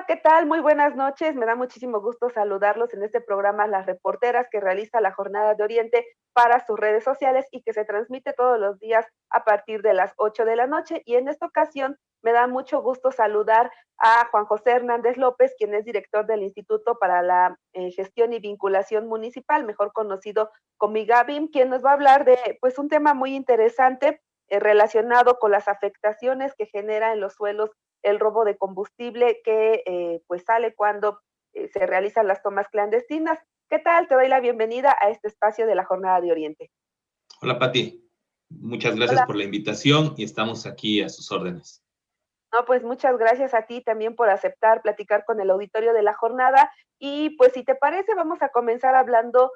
Hola, ¿qué tal? Muy buenas noches. Me da muchísimo gusto saludarlos en este programa Las Reporteras que realiza la Jornada de Oriente para sus redes sociales y que se transmite todos los días a partir de las 8 de la noche. Y en esta ocasión me da mucho gusto saludar a Juan José Hernández López, quien es director del Instituto para la Gestión y Vinculación Municipal, mejor conocido como IGAVIM, quien nos va a hablar de pues un tema muy interesante relacionado con las afectaciones que genera en los suelos el robo de combustible que pues sale cuando se realizan las tomas clandestinas. ¿Qué tal? Te doy la bienvenida a este espacio de la Jornada de Oriente. Hola, Pati. Muchas gracias Hola. por la invitación y estamos aquí a sus órdenes. No, pues muchas gracias a ti también por aceptar platicar con el auditorio de la jornada. Y pues si te parece, vamos a comenzar hablando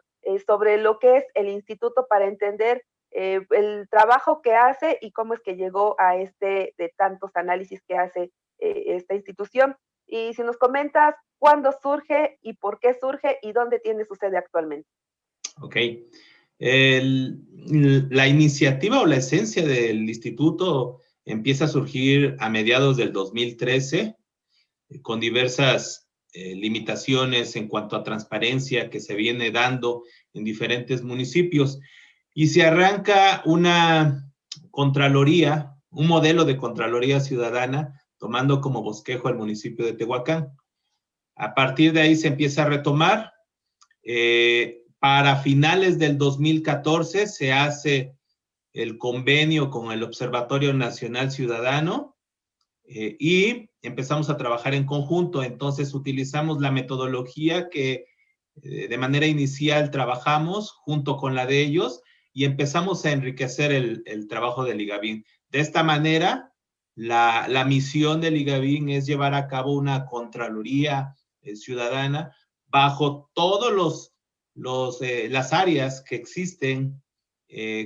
sobre lo que es el instituto para entender el trabajo que hace y cómo es que llegó a este de tantos análisis que hace esta institución. Y si nos comentas cuándo surge y por qué surge y dónde tiene su sede actualmente. Ok. La iniciativa o la esencia del instituto empieza a surgir a mediados del 2013 con diversas limitaciones en cuanto a transparencia que se viene dando en diferentes municipios y se arranca una contraloría, un modelo de contraloría ciudadana tomando como bosquejo al municipio de Tehuacán. A partir de ahí se empieza a retomar. Para finales del 2014 se hace el convenio con el Observatorio Nacional Ciudadano y empezamos a trabajar en conjunto. Entonces utilizamos la metodología que de manera inicial trabajamos junto con la de ellos y empezamos a enriquecer el trabajo del IGAVIM. De esta manera, la misión del IGAVIM es llevar a cabo una contraloría ciudadana bajo todos las áreas que existen,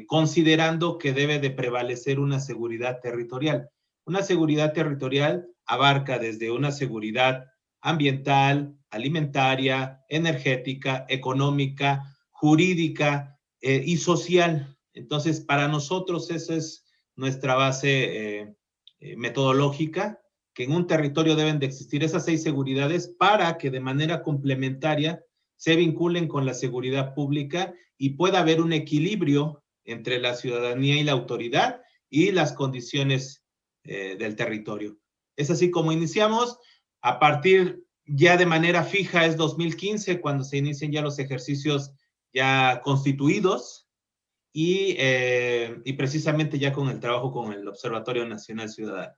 considerando que debe de prevalecer una seguridad territorial. Una seguridad territorial abarca desde una seguridad ambiental, alimentaria, energética, económica, jurídica y social. Entonces, para nosotros esa es nuestra base metodológica, que en un territorio deben de existir esas 6 seguridades para que de manera complementaria se vinculen con la seguridad pública y pueda haber un equilibrio entre la ciudadanía y la autoridad y las condiciones del territorio. Es así como iniciamos. A partir ya de manera fija es 2015 cuando se inician ya los ejercicios ya constituidos y precisamente ya con el trabajo con el Observatorio Nacional Ciudadano.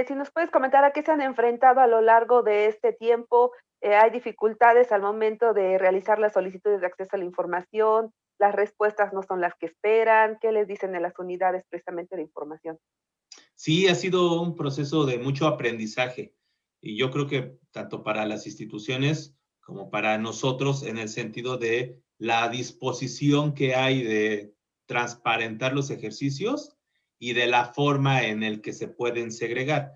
Si nos puedes comentar a qué se han enfrentado a lo largo de este tiempo, hay dificultades al momento de realizar las solicitudes de acceso a la información, las respuestas no son las que esperan, ¿qué les dicen en las unidades precisamente de información? Sí, ha sido un proceso de mucho aprendizaje y yo creo que tanto para las instituciones como para nosotros en el sentido de la disposición que hay de transparentar los ejercicios y de la forma en el que se pueden segregar.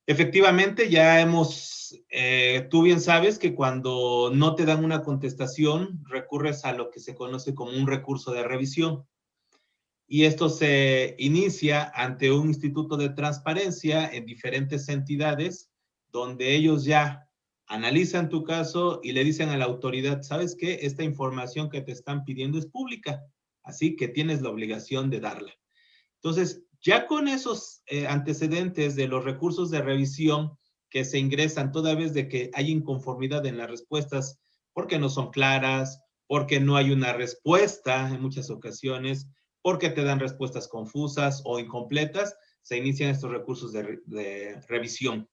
Efectivamente, ya tú bien sabes que cuando no te dan una contestación, recurres a lo que se conoce como un recurso de revisión. Y esto se inicia ante un instituto de transparencia en diferentes entidades, donde ellos ya analizan tu caso y le dicen a la autoridad, ¿sabes qué? Esta información que te están pidiendo es pública, así que tienes la obligación de darla. Entonces, ya con esos antecedentes de los recursos de revisión que se ingresan toda vez de que hay inconformidad en las respuestas, porque no son claras, porque no hay una respuesta en muchas ocasiones, porque te dan respuestas confusas o incompletas, se inician estos recursos de revisión.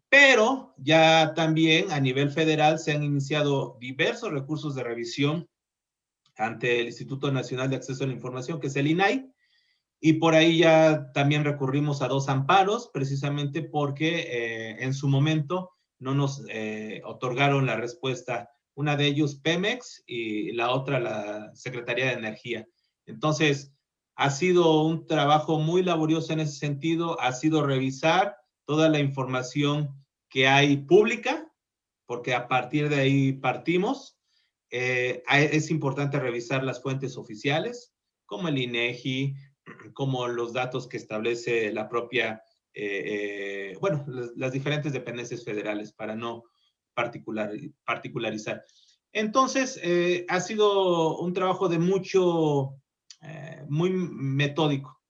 Pero ya también a nivel federal se han iniciado diversos recursos de revisión ante el Instituto Nacional de Acceso a la Información, que es el INAI, y por ahí ya también recurrimos a 2 amparos, precisamente porque en su momento no nos otorgaron la respuesta. Una de ellos Pemex y la otra la Secretaría de Energía. Entonces, ha sido un trabajo muy laborioso en ese sentido, ha sido revisar toda la información que hay pública, porque a partir de ahí partimos. Es importante revisar las fuentes oficiales, como el INEGI, como los datos que establece la propia bueno, las diferentes dependencias federales para no particularizar. Entonces, ha sido un trabajo de muy metódico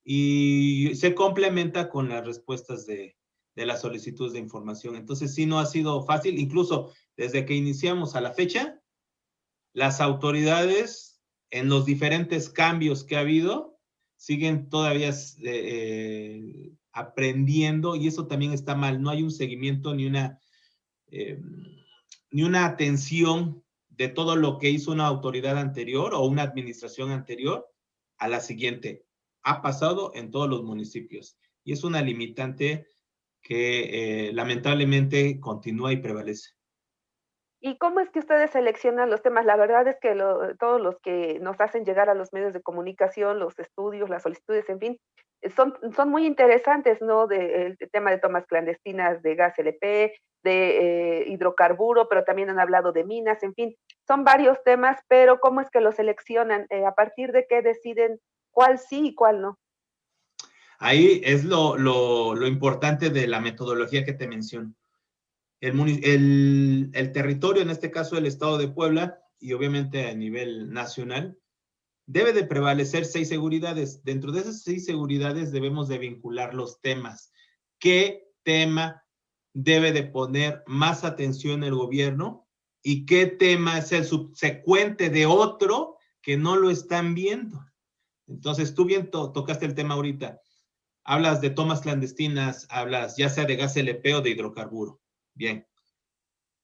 y se complementa con las respuestas de las solicitudes de información. Entonces, sí, no ha sido fácil, incluso desde que iniciamos a la fecha, las autoridades, en los diferentes cambios que ha habido, siguen todavía aprendiendo, y eso también está mal. No hay un seguimiento ni una atención de todo lo que hizo una autoridad anterior o una administración anterior a la siguiente. Ha pasado en todos los municipios y es una limitante que lamentablemente continúa y prevalece. ¿Y cómo es que ustedes seleccionan los temas? La verdad es que todos los que nos hacen llegar a los medios de comunicación, los estudios, las solicitudes, en fin, son muy interesantes, ¿no? El tema de tomas clandestinas de gas LP, de hidrocarburo, pero también han hablado de minas, en fin, son varios temas, pero ¿cómo es que los seleccionan? ¿A partir de qué deciden cuál sí y cuál no? Ahí es lo importante de la metodología que te menciono. El territorio, en este caso el estado de Puebla, y obviamente a nivel nacional, debe de prevalecer 6 seguridades. Dentro de esas 6 seguridades debemos de vincular los temas. ¿Qué tema debe de poner más atención el gobierno? ¿Y qué tema es el subsecuente de otro que no lo están viendo? Entonces, tú bien tocaste el tema ahorita. Hablas de tomas clandestinas, hablas ya sea de gas LP o de hidrocarburo. Bien.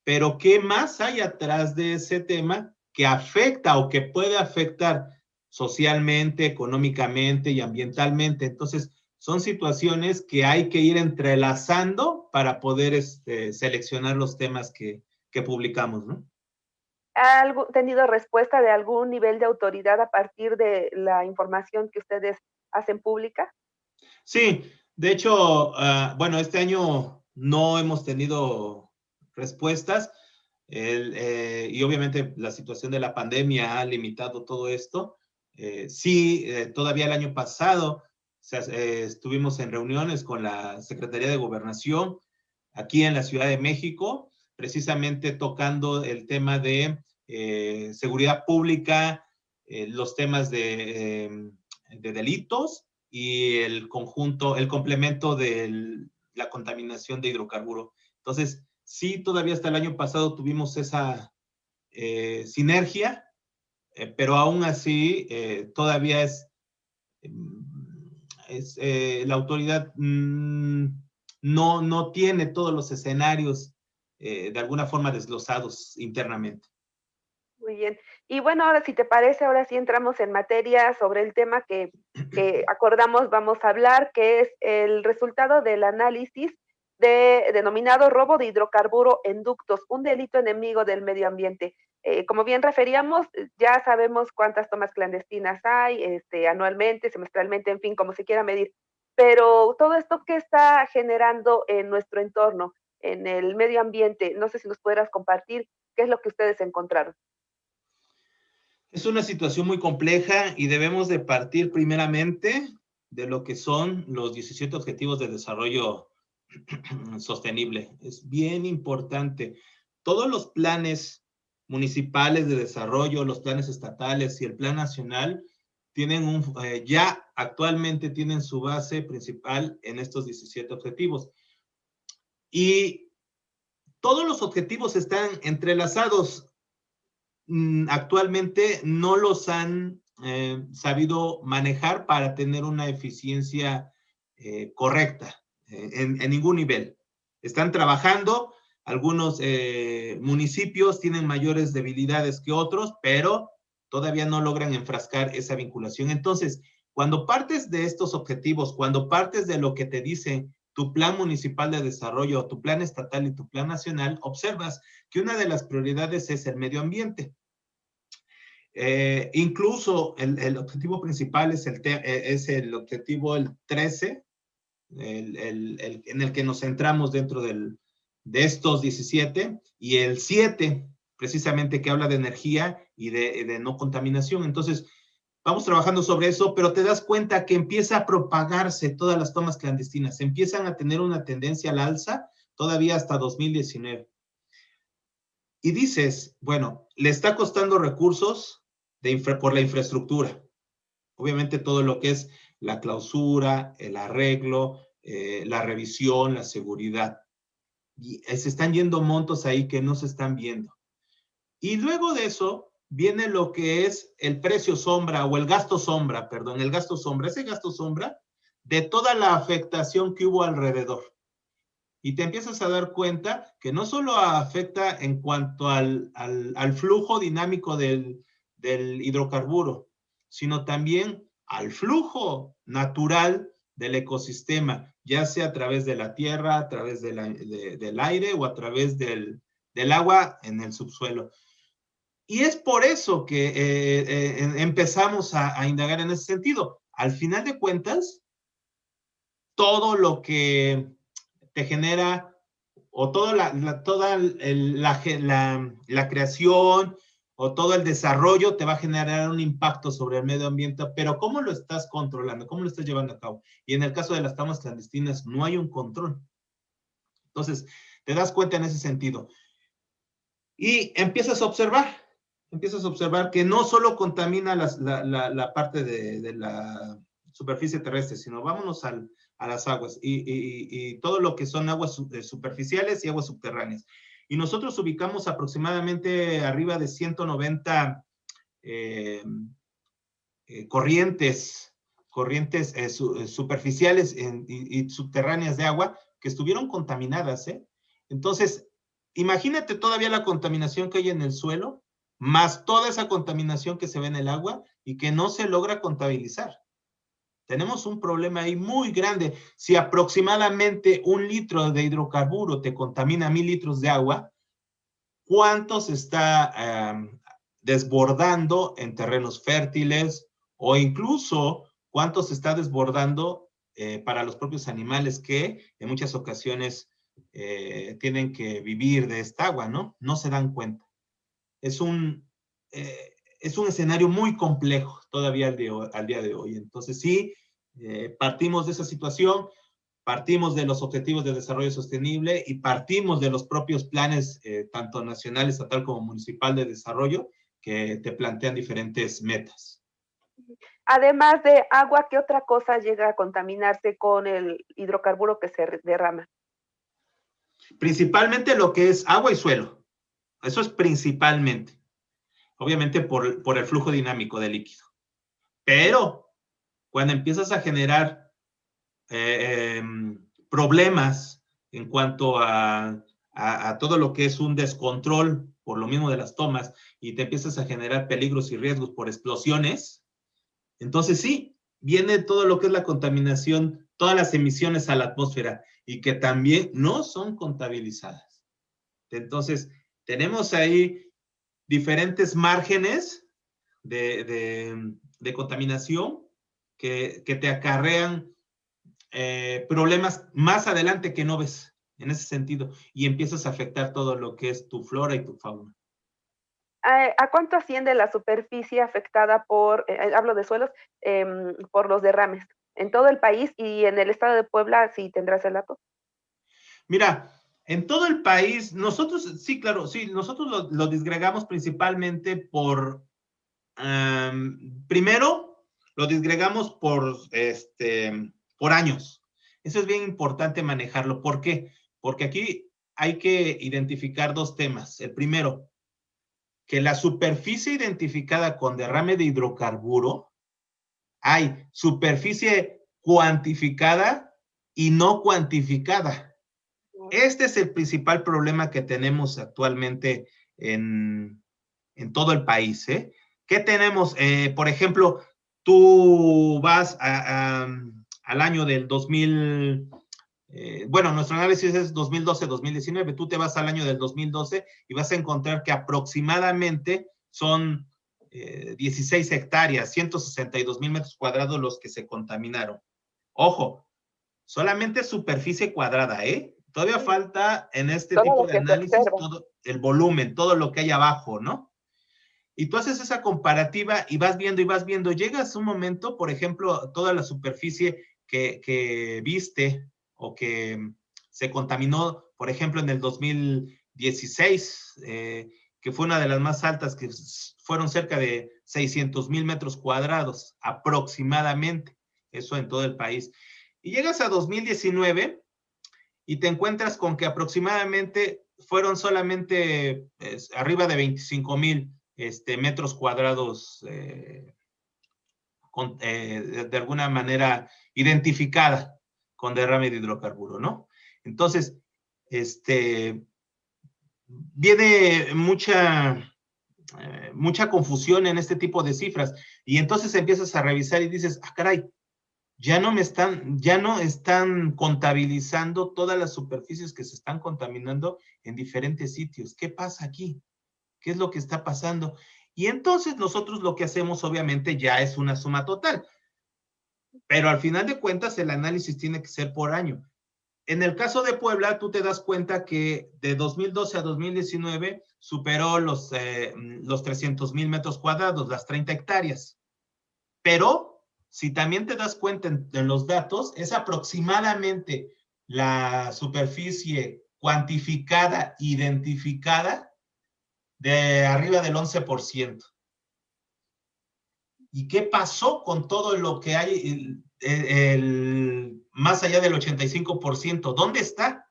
Pero ¿qué más hay atrás de ese tema que afecta o que puede afectar socialmente, económicamente y ambientalmente? Entonces, son situaciones que hay que ir entrelazando para poder seleccionar los temas que publicamos, ¿no? ¿Ha tenido respuesta de algún nivel de autoridad a partir de la información que ustedes hacen pública? Sí, de hecho, bueno, este año no hemos tenido respuestas y obviamente la situación de la pandemia ha limitado todo esto. Sí, todavía el año pasado estuvimos en reuniones con la Secretaría de Gobernación aquí en la Ciudad de México, precisamente tocando el tema de seguridad pública, los temas de delitos y el complemento de la contaminación de hidrocarburo. Entonces, sí, todavía hasta el año pasado tuvimos esa sinergia, pero aún así todavía la autoridad no tiene todos los escenarios de alguna forma desglosados internamente. Muy bien. Y bueno, ahora si te parece, ahora sí entramos en materia sobre el tema que acordamos vamos a hablar, que es el resultado del análisis denominado robo de hidrocarburo en ductos, un delito enemigo del medio ambiente. Como bien referíamos, ya sabemos cuántas tomas clandestinas hay, anualmente, semestralmente, en fin, como se quiera medir. Pero todo esto, ¿qué está generando en nuestro entorno, en el medio ambiente? No sé si nos pudieras compartir qué es lo que ustedes encontraron. Es una situación muy compleja y debemos de partir primeramente de lo que son los 17 Objetivos de Desarrollo Sostenible. Es bien importante. Todos los planes municipales de desarrollo, los planes estatales y el plan nacional tienen ya actualmente tienen su base principal en estos 17 objetivos. Y todos los objetivos están entrelazados. Actualmente no los han sabido manejar para tener una eficiencia correcta en ningún nivel. Están trabajando, algunos municipios tienen mayores debilidades que otros, pero todavía no logran enfrascar esa vinculación. Entonces, cuando partes de estos objetivos, cuando partes de lo que te dice tu plan municipal de desarrollo, tu plan estatal y tu plan nacional, observas que una de las prioridades es el medio ambiente. Incluso el objetivo principal es el objetivo el 13, en el que nos centramos dentro de estos 17, y el 7, precisamente, que habla de energía y de no contaminación. Entonces, vamos trabajando sobre eso, pero te das cuenta que empieza a propagarse todas las tomas clandestinas, empiezan a tener una tendencia al alza todavía hasta 2019. Y dices, bueno, le está costando recursos por la infraestructura. Obviamente todo lo que es la clausura, el arreglo, la revisión, la seguridad. Y se están yendo montos ahí que no se están viendo. Y luego de eso viene lo que es el precio sombra o el gasto sombra, perdón, el gasto sombra, ese gasto sombra de toda la afectación que hubo alrededor. Y te empiezas a dar cuenta que no solo afecta en cuanto al flujo dinámico del hidrocarburo, sino también al flujo natural del ecosistema, ya sea a través de la tierra, a través del aire o a través del agua en el subsuelo. Y es por eso que empezamos a indagar en ese sentido. Al final de cuentas, todo lo que te genera, o toda la creación o todo el desarrollo te va a generar un impacto sobre el medio ambiente, pero ¿cómo lo estás controlando? ¿Cómo lo estás llevando a cabo? Y en el caso de las tomas clandestinas no hay un control. Entonces, te das cuenta en ese sentido. Y empiezas a observar que no solo contamina la parte de la superficie terrestre, sino vámonos a las aguas y todo lo que son aguas superficiales y aguas subterráneas. Y nosotros ubicamos aproximadamente arriba de 190 corrientes superficiales y subterráneas de agua que estuvieron contaminadas, ¿eh? Entonces, imagínate todavía la contaminación que hay en el suelo, más toda esa contaminación que se ve en el agua y que no se logra contabilizar. Tenemos un problema ahí muy grande. Si aproximadamente 1 litro de hidrocarburo te contamina 1000 litros de agua, ¿cuánto se está desbordando en terrenos fértiles? O incluso, ¿cuánto se está desbordando para los propios animales que en muchas ocasiones tienen que vivir de esta agua, ¿no? No se dan cuenta. Es un escenario muy complejo todavía al día de hoy. Entonces, sí, partimos de esa situación, partimos de los objetivos de desarrollo sostenible y partimos de los propios planes, tanto nacional, estatal como municipal de desarrollo, que te plantean diferentes metas. Además de agua, ¿qué otra cosa llega a contaminarse con el hidrocarburo que se derrama? Principalmente lo que es agua y suelo. Eso es principalmente. Obviamente por el flujo dinámico del líquido. Pero cuando empiezas a generar problemas en cuanto a todo lo que es un descontrol por lo mismo de las tomas y te empiezas a generar peligros y riesgos por explosiones, entonces sí, viene todo lo que es la contaminación, todas las emisiones a la atmósfera y que también no son contabilizadas. Entonces, tenemos ahí diferentes márgenes de contaminación que te acarrean problemas más adelante que no ves en ese sentido y empiezas a afectar todo lo que es tu flora y tu fauna. ¿A cuánto asciende la superficie afectada por, hablo de suelos, por los derrames? En todo el país y en el estado de Puebla, si tendrás el dato. Mira, en todo el país, nosotros, sí, claro, sí, nosotros lo disgregamos principalmente primero, lo disgregamos por años. Eso es bien importante manejarlo. ¿Por qué? Porque aquí hay que identificar 2 temas. El primero, que la superficie identificada con derrame de hidrocarburo, hay superficie cuantificada y no cuantificada. Este es el principal problema que tenemos actualmente en todo el país, ¿eh? ¿Qué tenemos? Por ejemplo, tú vas al año del 2000, bueno, nuestro análisis es 2012-2019, tú te vas al año del 2012 y vas a encontrar que aproximadamente son 16 hectáreas, 162,000 metros cuadrados los que se contaminaron. Ojo, solamente superficie cuadrada, ¿eh? Todavía falta en este tipo de análisis todo el volumen, todo lo que hay abajo, ¿no? Y tú haces esa comparativa y vas viendo, llegas a un momento, por ejemplo, toda la superficie que viste o que se contaminó, por ejemplo, en el 2016, que fue una de las más altas, que fueron cerca de 600,000 metros cuadrados aproximadamente, eso en todo el país. Y llegas a 2019 y te encuentras con que aproximadamente fueron solamente arriba de 25,000 metros cuadrados de alguna manera identificada con derrame de hidrocarburo, ¿no? Entonces, viene mucha confusión en este tipo de cifras y entonces empiezas a revisar y dices, ah, caray, ya no están contabilizando todas las superficies que se están contaminando en diferentes sitios. ¿Qué pasa aquí? ¿Qué es lo que está pasando? Y entonces nosotros lo que hacemos obviamente ya es una suma total, pero al final de cuentas el análisis tiene que ser por año. En el caso de Puebla, tú te das cuenta que de 2012 a 2019 superó los 300,000 metros cuadrados, las 30 hectáreas. Pero si también te das cuenta en los datos, es aproximadamente la superficie cuantificada, identificada, de arriba del 11%. ¿Y qué pasó con todo lo que hay más allá del 85%? ¿Dónde está?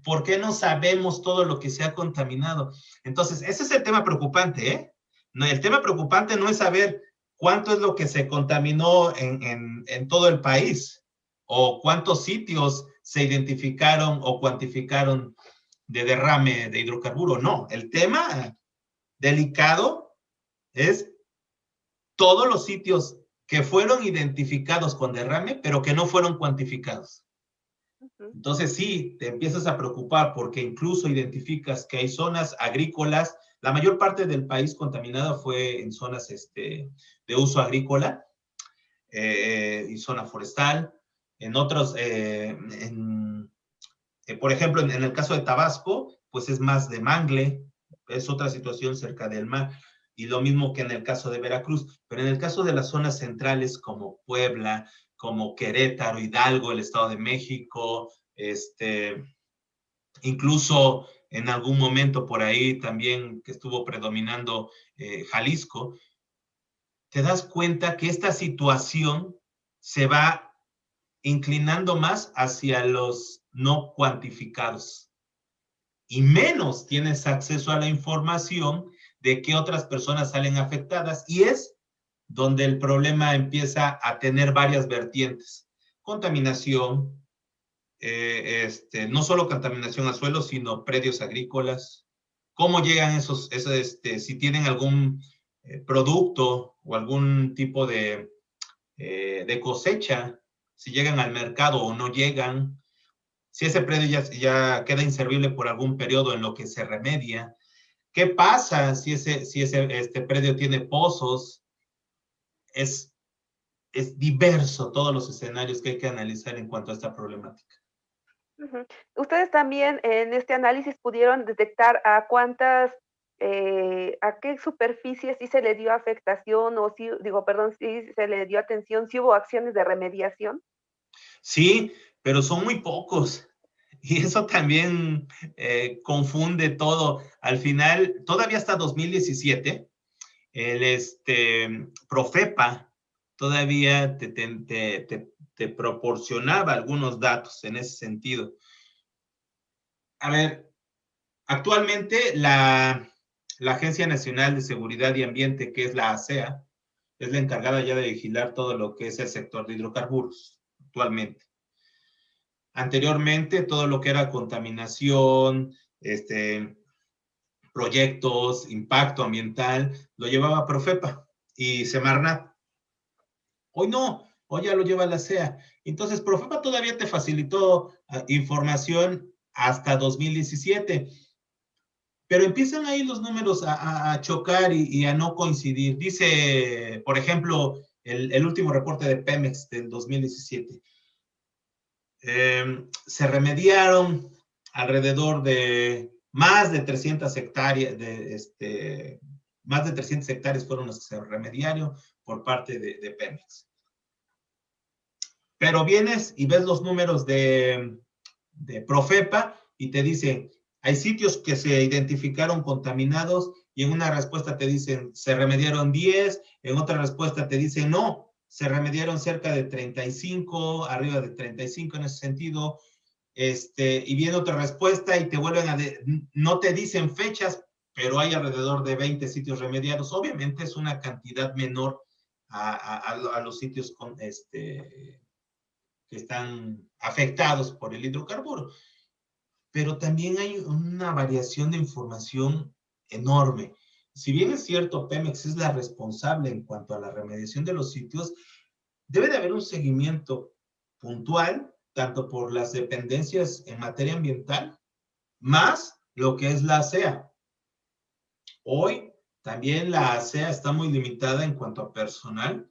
¿Por qué no sabemos todo lo que se ha contaminado? Entonces, ese es el tema preocupante, ¿eh? No, el tema preocupante no es saber cuánto es lo que se contaminó en todo el país o cuántos sitios se identificaron o cuantificaron de derrame de hidrocarburo. No, el tema delicado es todos los sitios que fueron identificados con derrame, pero que no fueron cuantificados. Entonces sí, te empiezas a preocupar porque incluso identificas que hay zonas agrícolas, la mayor parte del país contaminada fue en zonas de uso agrícola y zona forestal, en otros, por ejemplo, en el caso de Tabasco, pues es más de mangle, es otra situación cerca del mar, y lo mismo que en el caso de Veracruz, pero en el caso de las zonas centrales como Puebla, como Querétaro, Hidalgo, el Estado de México, incluso en algún momento por ahí también que estuvo predominando Jalisco, te das cuenta que esta situación se va inclinando más hacia los no cuantificados y menos tienes acceso a la información de que otras personas salen afectadas y es donde el problema empieza a tener varias vertientes. Contaminación, no solo contaminación a suelo, sino predios agrícolas. ¿Cómo llegan si tienen algún producto o algún tipo de cosecha, si llegan al mercado o no llegan, si ese predio ya queda inservible por algún periodo en lo que se remedia. ¿Qué pasa si ese predio tiene pozos? Es diverso todos los escenarios que hay que analizar en cuanto a esta problemática. Ustedes también en este análisis pudieron detectar a cuántas, a qué superficie sí se le dio afectación o sí, digo, perdón, sí se le dio atención, sí hubo acciones de remediación. Sí, pero son muy pocos. Y eso también confunde todo. Al final, todavía hasta 2017, el Profepa todavía te proporcionaba algunos datos en ese sentido. A ver, actualmente la Agencia Nacional de Seguridad y Ambiente, que es la ASEA, es la encargada ya de vigilar todo lo que es el sector de hidrocarburos actualmente. Anteriormente, todo lo que era contaminación, proyectos, impacto ambiental, lo llevaba Profepa y Semarnat. Hoy no, hoy ya lo lleva la CEA. Entonces, Profepa todavía te facilitó información hasta 2017, pero empiezan ahí los números a chocar y a no coincidir. Dice, por ejemplo, el último reporte de Pemex del 2017. Se remediaron alrededor de más de 300 hectáreas de más de 300 hectáreas fueron las que se remediaron por parte de Pemex. Pero vienes y ves los números de Profepa y te dicen, hay sitios que se identificaron contaminados y en una respuesta te dicen, se remediaron 10, en otra respuesta te dicen, no, se remediaron cerca de 35, arriba de 35 en ese sentido, y viene otra respuesta y te vuelven no te dicen fechas, pero hay alrededor de 20 sitios remediados. Obviamente es una cantidad menor a los sitios que están afectados por el hidrocarburo. Pero también hay una variación de información enorme. Si bien es cierto, Pemex es la responsable en cuanto a la remediación de los sitios, debe de haber un seguimiento puntual, tanto por las dependencias en materia ambiental, más lo que es la ASEA. Hoy también la ASEA está muy limitada en cuanto a personal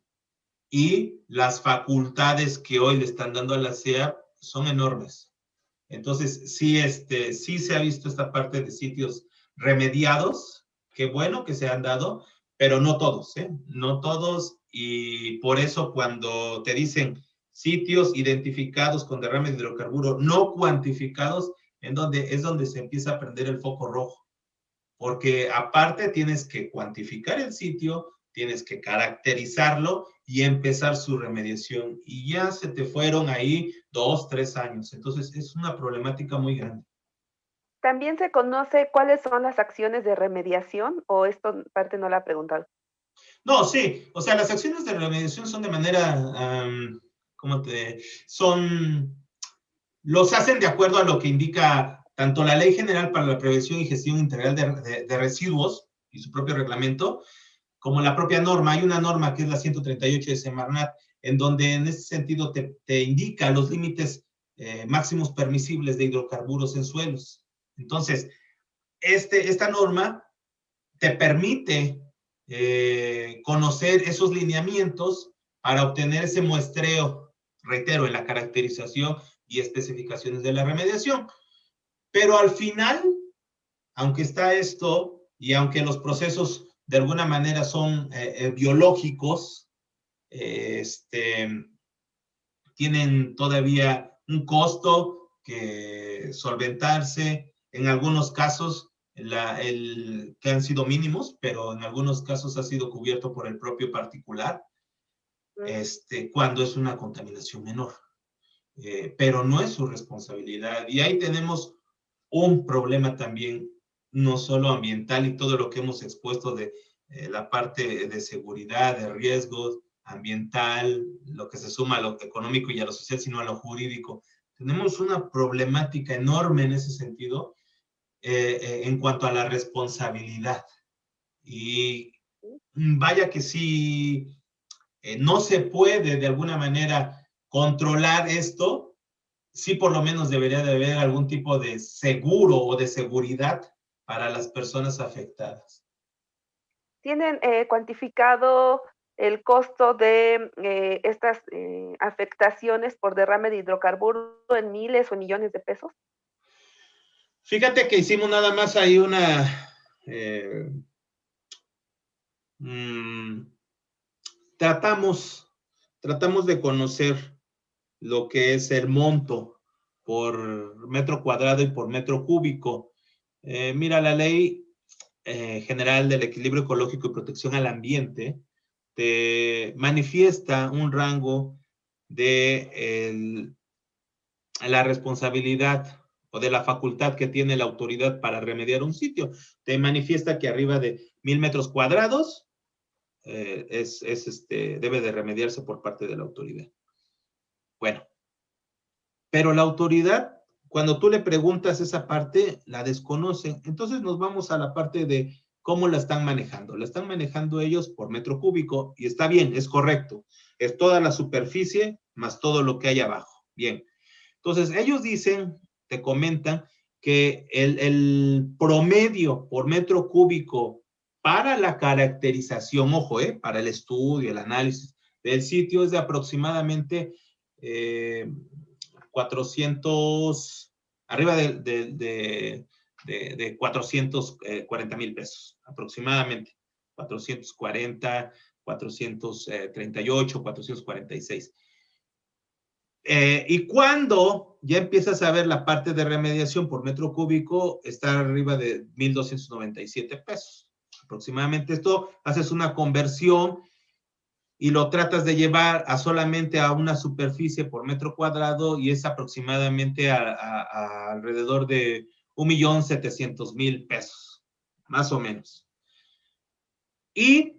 y las facultades que hoy le están dando a la ASEA son enormes. Entonces, sí se ha visto esta parte de sitios remediados, qué bueno que se han dado, pero no todos, ¿eh? No todos, y por eso cuando te dicen sitios identificados con derrame de hidrocarburo no cuantificados, es donde se empieza a prender el foco rojo, porque aparte tienes que cuantificar el sitio, tienes que caracterizarlo y empezar su remediación. Y ya se te fueron ahí 2, 3 años. Entonces, es una problemática muy grande. ¿También se conoce cuáles son las acciones de remediación o esto parte no la ha preguntado? No, sí. O sea, las acciones de remediación son de manera, los hacen de acuerdo a lo que indica tanto la Ley General para la Prevención y Gestión Integral de Residuos y su propio reglamento, como la propia norma. Hay una norma que es la 138 de Semarnat, en donde en ese sentido te indica los límites máximos permisibles de hidrocarburos en suelos. Entonces, esta norma te permite conocer esos lineamientos para obtener ese muestreo, reitero, en la caracterización y especificaciones de la remediación. Pero al final, aunque está esto y aunque los procesos de alguna manera son biológicos, tienen todavía un costo que solventarse, en algunos casos que han sido mínimos, pero en algunos casos ha sido cubierto por el propio particular, cuando es una contaminación menor. Pero no es su responsabilidad. Y ahí tenemos un problema también, no solo ambiental y todo lo que hemos expuesto de la parte de seguridad, de riesgos, ambiental, lo que se suma a lo económico y a lo social, sino a lo jurídico. Tenemos una problemática enorme en ese sentido en cuanto a la responsabilidad. Y vaya que si no se puede de alguna manera controlar esto, sí por lo menos debería de haber algún tipo de seguro o de seguridad para las personas afectadas. ¿Tienen cuantificado el costo de estas afectaciones por derrame de hidrocarburo en miles o millones de pesos? Fíjate que hicimos nada más ahí tratamos de conocer lo que es el monto por metro cuadrado y por metro cúbico. Mira, la Ley General del Equilibrio Ecológico y Protección al Ambiente te manifiesta un rango de la responsabilidad o de la facultad que tiene la autoridad para remediar un sitio. Te manifiesta que arriba de 1,000 metros cuadrados debe de remediarse por parte de la autoridad. Bueno, pero la autoridad, cuando tú le preguntas esa parte, la desconocen. Entonces nos vamos a la parte de cómo la están manejando. La están manejando ellos por metro cúbico y está bien, es correcto. Es toda la superficie más todo lo que hay abajo. Bien. Entonces ellos dicen, te comentan, que el promedio por metro cúbico para la caracterización, ojo, para el estudio, el análisis del sitio es de aproximadamente 400, arriba de 440,000 pesos aproximadamente. 440, 438, 446. Y cuando ya empiezas a ver la parte de remediación por metro cúbico, está arriba de 1,297 pesos aproximadamente. Esto haces una conversión y lo tratas de llevar a solamente a una superficie por metro cuadrado y es aproximadamente a alrededor de 1,700,000 pesos, más o menos. Y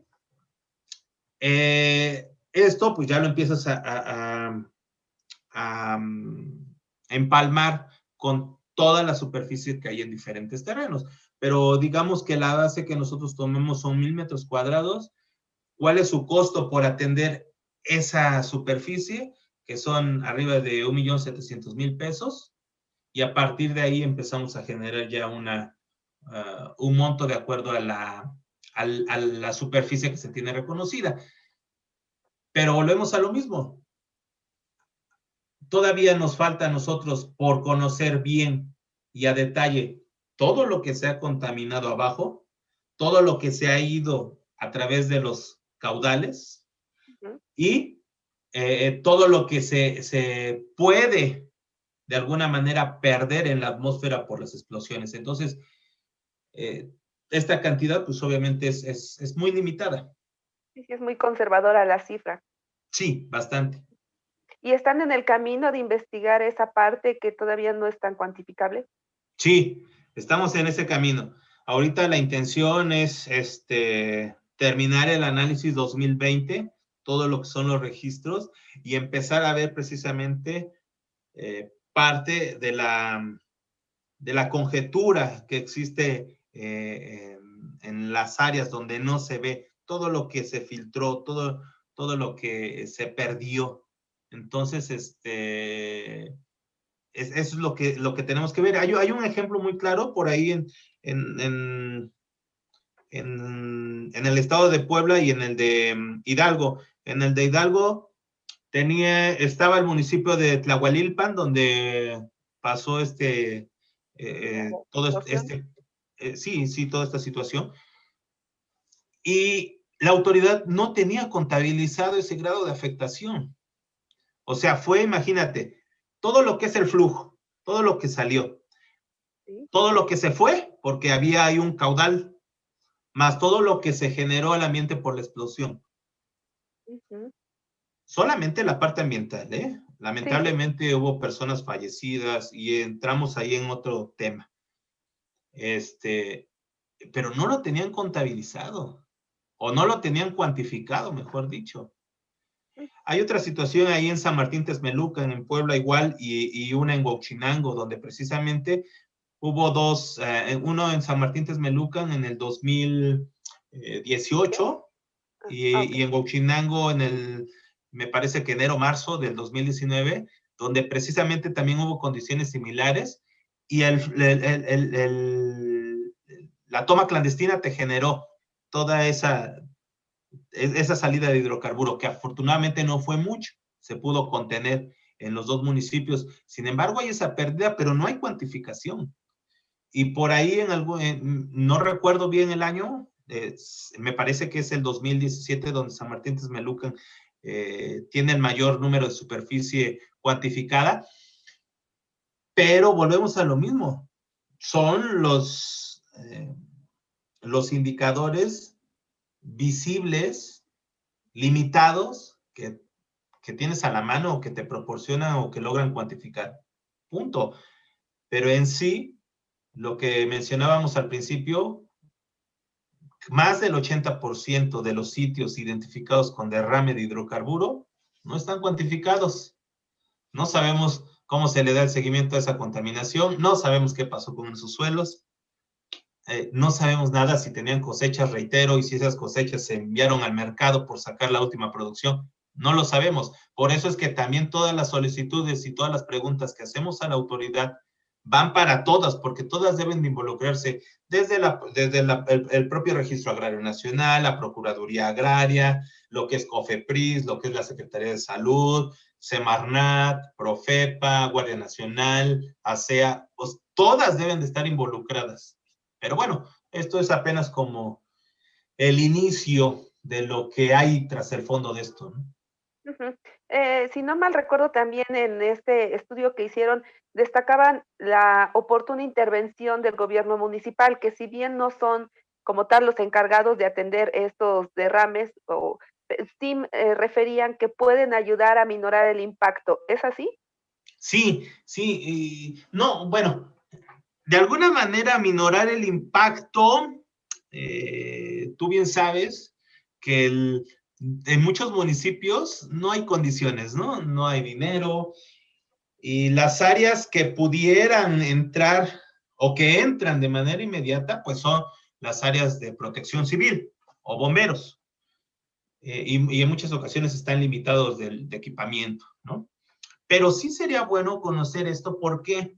esto pues ya lo empiezas a empalmar con toda la superficie que hay en diferentes terrenos. Pero digamos que la base que nosotros tomemos son 1,000 metros cuadrados. ¿Cuál es su costo por atender esa superficie? Que son arriba de 1,700,000 pesos. Y a partir de ahí empezamos a generar ya un monto de acuerdo a la superficie que se tiene reconocida. Pero volvemos a lo mismo. Todavía nos falta a nosotros por conocer bien y a detalle todo lo que se ha contaminado abajo, todo lo que se ha ido a través de los caudales y todo lo que se puede de alguna manera perder en la atmósfera por las explosiones. Entonces, esta cantidad pues obviamente es muy limitada. Sí, es muy conservadora la cifra. Sí, bastante. ¿Y están en el camino de investigar esa parte que todavía no es tan cuantificable? Sí, estamos en ese camino. Ahorita la intención es terminar el análisis 2020, todo lo que son los registros, y empezar a ver precisamente parte de la conjetura que existe en las áreas donde no se ve, todo lo que se filtró, todo lo que se perdió. Entonces, eso es lo que tenemos que ver. Hay un ejemplo muy claro por ahí en el estado de Puebla y en el de Hidalgo. En el de Hidalgo estaba el municipio de Tlahualilpan, donde pasó todo toda esta situación. Y la autoridad no tenía contabilizado ese grado de afectación. O sea, imagínate, todo lo que es el flujo, todo lo que salió, todo lo que se fue, porque había ahí un caudal, más todo lo que se generó al ambiente por la explosión. Solamente la parte ambiental, ¿eh? Lamentablemente hubo personas fallecidas y entramos ahí en otro tema. Pero no lo tenían contabilizado, o no lo tenían cuantificado, mejor dicho. Hay otra situación ahí en San Martín Texmelucan, en Puebla igual, y una en Huauchinango, donde precisamente hubo dos, uno en San Martín Texmelucan en el 2018 y en Huauchinango me parece que enero-marzo del 2019, donde precisamente también hubo condiciones similares y la toma clandestina te generó toda esa salida de hidrocarburo, que afortunadamente no fue mucho, se pudo contener en los dos municipios. Sin embargo, hay esa pérdida, pero no hay cuantificación. Y por ahí no recuerdo bien el año, me parece que es el 2017, donde San Martín Texmelucan tiene el mayor número de superficie cuantificada, pero volvemos a lo mismo. Son los indicadores visibles, limitados, que tienes a la mano o que te proporcionan o que logran cuantificar. Punto. Pero en sí, lo que mencionábamos al principio, más del 80% de los sitios identificados con derrame de hidrocarburo no están cuantificados. No sabemos cómo se le da el seguimiento a esa contaminación, no sabemos qué pasó con esos suelos, no sabemos nada si tenían cosechas, reitero, y si esas cosechas se enviaron al mercado por sacar la última producción. No lo sabemos. Por eso es que también todas las solicitudes y todas las preguntas que hacemos a la autoridad van para todas, porque todas deben de involucrarse desde el propio Registro Agrario Nacional, la Procuraduría Agraria, lo que es COFEPRIS, lo que es la Secretaría de Salud, Semarnat, Profepa, Guardia Nacional, ASEA, pues todas deben de estar involucradas. Pero bueno, esto es apenas como el inicio de lo que hay tras el fondo de esto, ¿no? Ujú. Si no mal recuerdo, también en este estudio que hicieron, destacaban la oportuna intervención del gobierno municipal, que si bien no son como tal los encargados de atender estos derrames, sí referían que pueden ayudar a minorar el impacto. ¿Es así? Sí, sí, no, bueno, de alguna manera minorar el impacto, tú bien sabes que en muchos municipios no hay condiciones, ¿no? No hay dinero y las áreas que pudieran entrar o que entran de manera inmediata, pues son las áreas de protección civil o bomberos. Y en muchas ocasiones están limitados de equipamiento, ¿no? Pero sí sería bueno conocer esto porque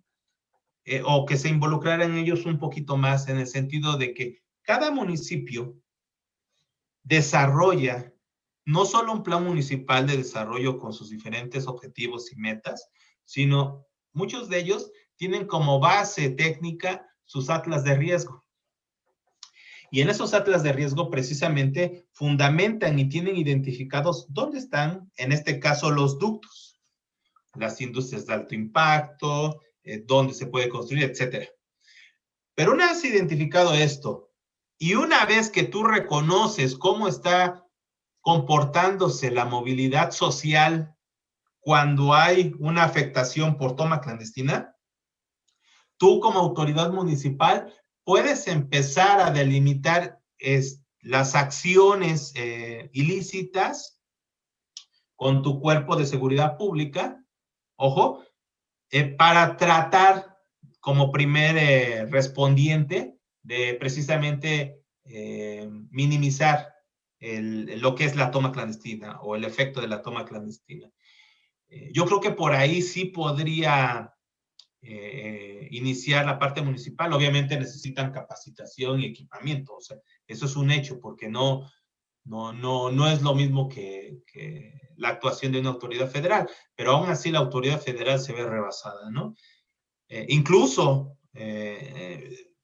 o que se involucraran ellos un poquito más en el sentido de que cada municipio desarrolla no solo un plan municipal de desarrollo con sus diferentes objetivos y metas, sino muchos de ellos tienen como base técnica sus atlas de riesgo. Y en esos atlas de riesgo precisamente fundamentan y tienen identificados dónde están, en este caso, los ductos, las industrias de alto impacto, dónde se puede construir, etcétera. Pero una vez identificado esto y una vez que tú reconoces cómo está comportándose la movilidad social cuando hay una afectación por toma clandestina, tú como autoridad municipal puedes empezar a delimitar las acciones ilícitas con tu cuerpo de seguridad pública, ojo, para tratar como primer respondiente de precisamente minimizar lo que es la toma clandestina o el efecto de la toma clandestina. Yo creo que por ahí sí podría iniciar la parte municipal. Obviamente necesitan capacitación y equipamiento, o sea, eso es un hecho, porque no es lo mismo que la actuación de una autoridad federal, pero aún así la autoridad federal se ve rebasada, ¿no? Incluso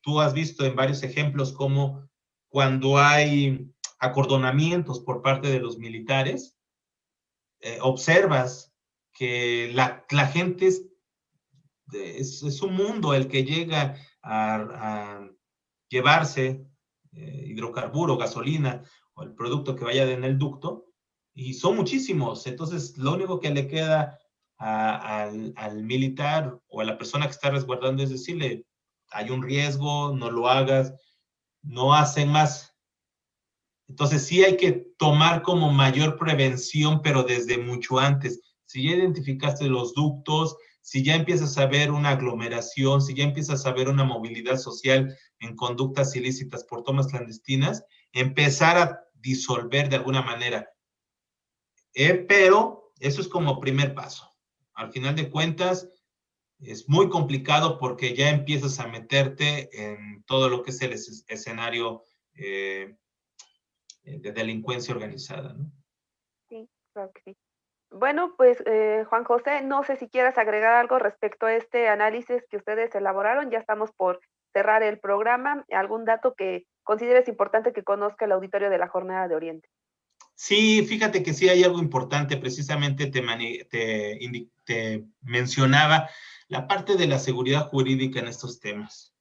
tú has visto en varios ejemplos cómo cuando hay acordonamientos por parte de los militares, observas que la gente es un mundo el que llega a llevarse hidrocarburo, gasolina o el producto que vaya en el ducto, y son muchísimos. Entonces, lo único que le queda al militar o a la persona que está resguardando es decirle, hay un riesgo, no lo hagas, no hacen más. Entonces, sí hay que tomar como mayor prevención, pero desde mucho antes. Si ya identificaste los ductos, si ya empiezas a ver una aglomeración, si ya empiezas a ver una movilidad social en conductas ilícitas por tomas clandestinas, empezar a disolver de alguna manera. Pero eso es como primer paso. Al final de cuentas, es muy complicado porque ya empiezas a meterte en todo lo que es el escenario de delincuencia organizada, ¿no? Sí, claro que sí. Bueno, pues Juan José, no sé si quieras agregar algo respecto a este análisis que ustedes elaboraron. Ya estamos por cerrar el programa. ¿Algún dato que consideres importante que conozca el auditorio de la Jornada de Oriente? Sí, fíjate que sí hay algo importante, precisamente te mencionaba la parte de la seguridad jurídica en estos temas.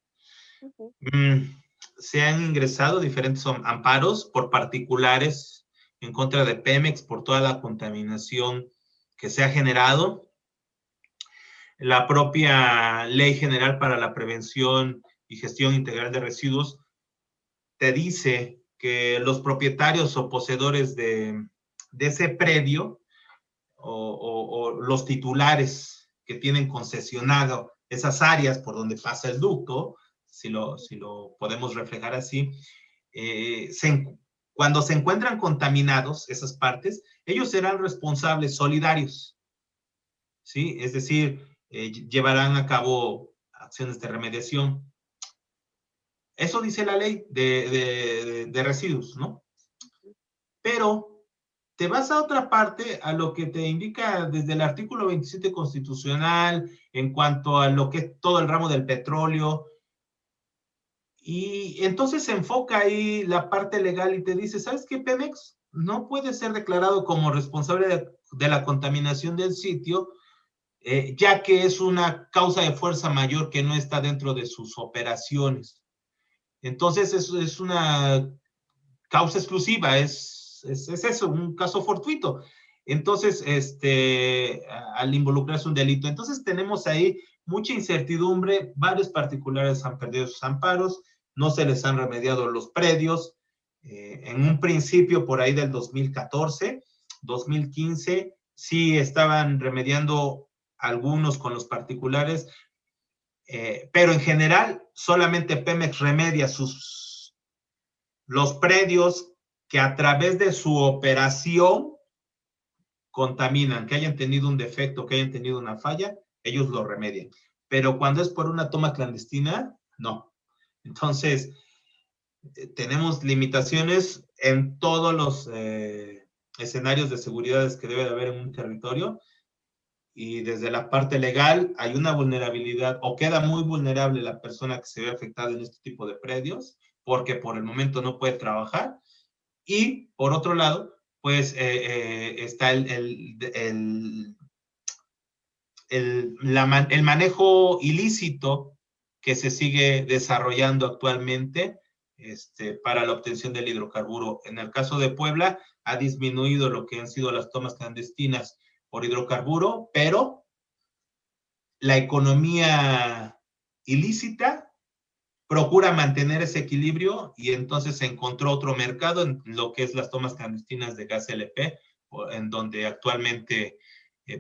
Ujú. Se han ingresado diferentes amparos por particulares en contra de Pemex por toda la contaminación que se ha generado. La propia Ley General para la Prevención y Gestión Integral de Residuos te dice que los propietarios o poseedores de ese predio o los titulares que tienen concesionado esas áreas por donde pasa el ducto, si lo podemos reflejar así, cuando se encuentran contaminados esas partes, ellos serán responsables solidarios, ¿sí? Es decir, llevarán a cabo acciones de remediación. Eso dice la ley de residuos, ¿no? Pero te vas a otra parte, a lo que te indica desde el artículo 27 constitucional, en cuanto a lo que es todo el ramo del petróleo, Y entonces se enfoca ahí la parte legal y te dice, ¿sabes qué, Pemex? No puede ser declarado como responsable de la contaminación del sitio, ya que es una causa de fuerza mayor que no está dentro de sus operaciones. Entonces es una causa exclusiva, es eso, un caso fortuito. Entonces, al involucrarse un delito. Entonces tenemos ahí mucha incertidumbre, varios particulares han perdido sus amparos, no se les han remediado los predios. En un principio, por ahí del 2014, 2015, sí estaban remediando algunos con los particulares, pero en general solamente Pemex remedia los predios que a través de su operación contaminan, que hayan tenido un defecto, que hayan tenido una falla, ellos lo remedian. Pero cuando es por una toma clandestina, no. Entonces, tenemos limitaciones en todos los escenarios de seguridad que debe de haber en un territorio, y desde la parte legal hay una vulnerabilidad, o queda muy vulnerable la persona que se ve afectada en este tipo de predios, porque por el momento no puede trabajar. Y por otro lado, pues está el manejo ilícito que se sigue desarrollando actualmente, para la obtención del hidrocarburo. En el caso de Puebla, ha disminuido lo que han sido las tomas clandestinas por hidrocarburo, pero la economía ilícita procura mantener ese equilibrio, y entonces se encontró otro mercado en lo que es las tomas clandestinas de gas LP, en donde actualmente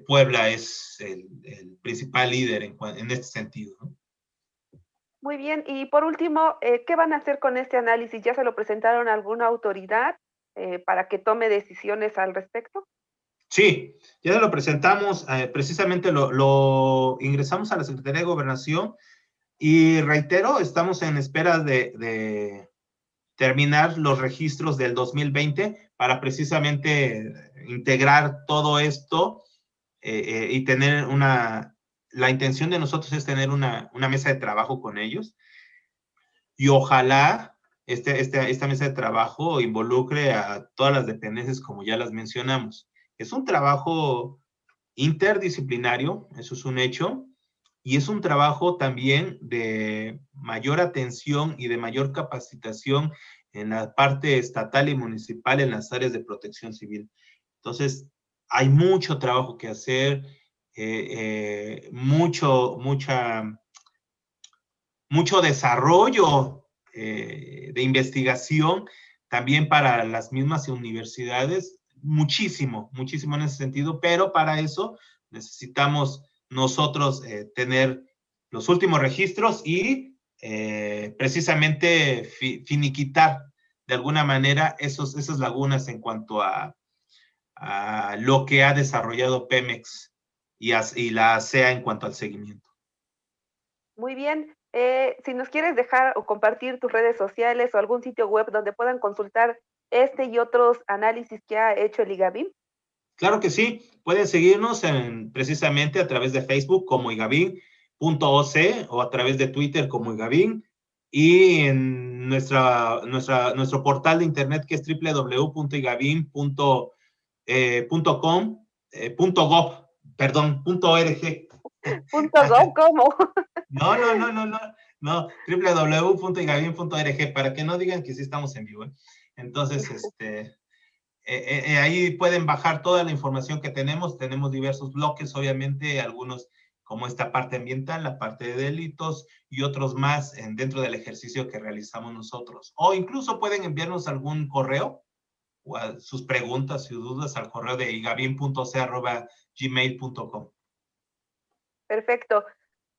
Puebla es el principal líder en este sentido, ¿no? Muy bien, y por último, ¿qué van a hacer con este análisis? ¿Ya se lo presentaron a alguna autoridad para que tome decisiones al respecto? Sí, ya lo presentamos, precisamente lo ingresamos a la Secretaría de Gobernación, y reitero, estamos en espera de terminar los registros del 2020 para precisamente integrar todo esto, y tener la intención de nosotros es tener una mesa de trabajo con ellos, y ojalá esta mesa de trabajo involucre a todas las dependencias como ya las mencionamos. Es un trabajo interdisciplinario, eso es un hecho, y es un trabajo también de mayor atención y de mayor capacitación en la parte estatal y municipal en las áreas de protección civil. Entonces, hay mucho trabajo que hacer, mucho desarrollo de investigación también para las mismas universidades, muchísimo en ese sentido, pero para eso necesitamos nosotros tener los últimos registros y precisamente finiquitar de alguna manera esas lagunas en cuanto a lo que ha desarrollado Pemex y la SEA en cuanto al seguimiento. Muy bien. Si nos quieres dejar o compartir tus redes sociales o algún sitio web donde puedan consultar este y otros análisis que ha hecho el IGABIM. Claro que sí, pueden seguirnos precisamente a través de Facebook como igavin.oc, o a través de Twitter como igavin, y en nuestro portal de internet, que es www.igavin.com.gov, Punto .gov, ¿cómo? No, no, no, no, no, no, www.igavin.org, para que no digan que sí estamos en vivo, ¿eh? Entonces, ahí pueden bajar toda la información que tenemos. Tenemos diversos bloques, obviamente, algunos como esta parte ambiental, la parte de delitos y otros más dentro del ejercicio que realizamos nosotros. O incluso pueden enviarnos algún correo o sus preguntas y dudas al correo de igavin.c@gmail.com. Perfecto.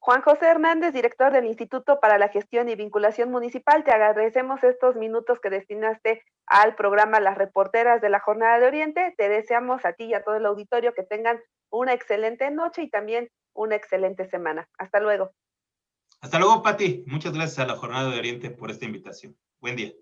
Juan José Hernández, director del Instituto para la Gestión y Vinculación Municipal, te agradecemos estos minutos que destinaste al programa Las Reporteras de la Jornada de Oriente. Te deseamos a ti y a todo el auditorio que tengan una excelente noche y también una excelente semana. Hasta luego. Hasta luego, Pati. Muchas gracias a la Jornada de Oriente por esta invitación. Buen día.